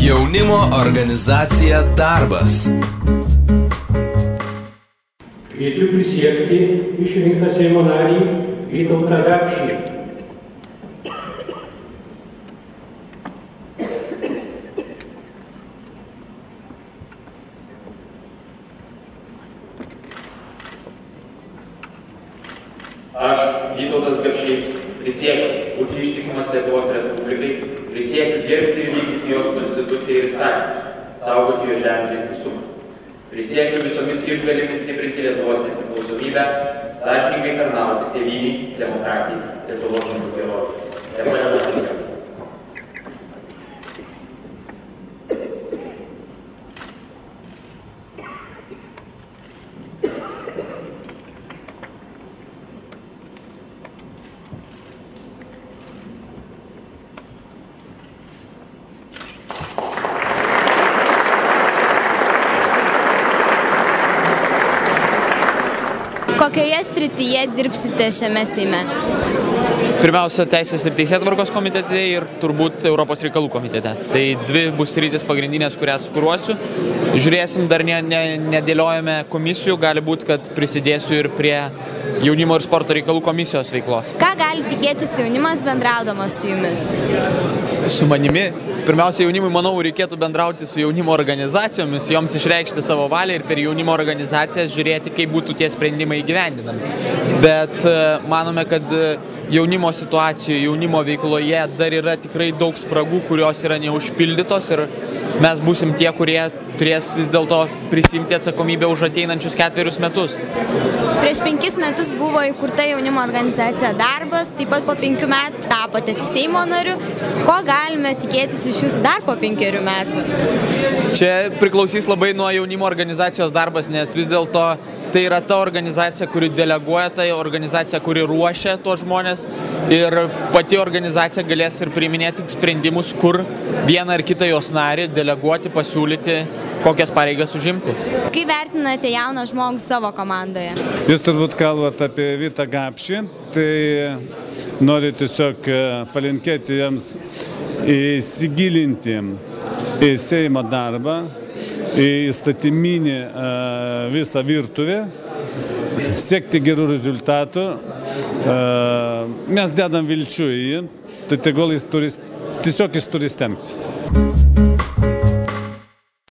Jaunimo organizacija Darbas. Kviečiu prisiekti išrinktą Seimo narį Vytautą Gapšį. Aš, Vytautas Gapšys, prisiekiu būti ištikimas Lietuvos Respublikai, prisiekiu gerbti ir vykdyti jos konstituciją ir įstatymus, saugoti jos žemės vientisumą. Prisiekiu visomis išgalimis stiprinti Lietuvos nepriklausomybę, sąžiningai tarnauti tėvynei, demokratijai, Lietuvos žmonių gerovei. Kokioje srityje dirbsite šiame Seime? Pirmiausia, Teisės ir Teisėtvarkos komitete ir turbūt Europos reikalų komitete. Tai dvi bus sritys pagrindinės, kurias kuruosiu. Žiūrėsim, dar nedėliojame komisijų, gali būti, kad prisidėsiu ir prie jaunimo ir sporto reikalų komisijos veiklos. Ką gali tikėtis jaunimas bendraudamas su jumis? Su manimi. Pirmiausia, jaunimui, manau, reikėtų bendrauti su jaunimo organizacijomis, joms išreikšti savo valią ir per jaunimo organizacijas žiūrėti, kaip būtų tie sprendimai įgyvendinami. Bet manome, kad jaunimo situacijoje, jaunimo veikloje dar yra tikrai daug spragų, kurios yra neužpildytos ir mes būsim tie, kurie turės vis dėlto prisimti atsakomybę už ateinančius 4 metus. Prieš 5 metus buvo įkurta jaunimo organizacija Darbas, taip pat po 5 metų tapote Seimo nariu. Ko galime tikėtis iš jūsų dar po 5 metų? Čia priklausys labai nuo jaunimo organizacijos Darbas, nes vis dėlto tai yra ta organizacija, kuri deleguoja, tai organizacija, kuri ruošia tuos žmonės ir pati organizacija galės ir priiminėti sprendimus, kur vieną ar kitą jos narį deleguoti, pasiūlyti, kokias pareigas užimti. Kaip vertinate jauną žmogų savo komandoje? Jūs turbūt kalbate apie Vytą Gapšį, tai noriu tiesiog palinkėti jiems įsigilinti į Seimo darbą, į įstatyminį visą virtuvę, siekti gerų rezultatų. Mes dedam vilčių į jį, tai tegul jis turi stengtis.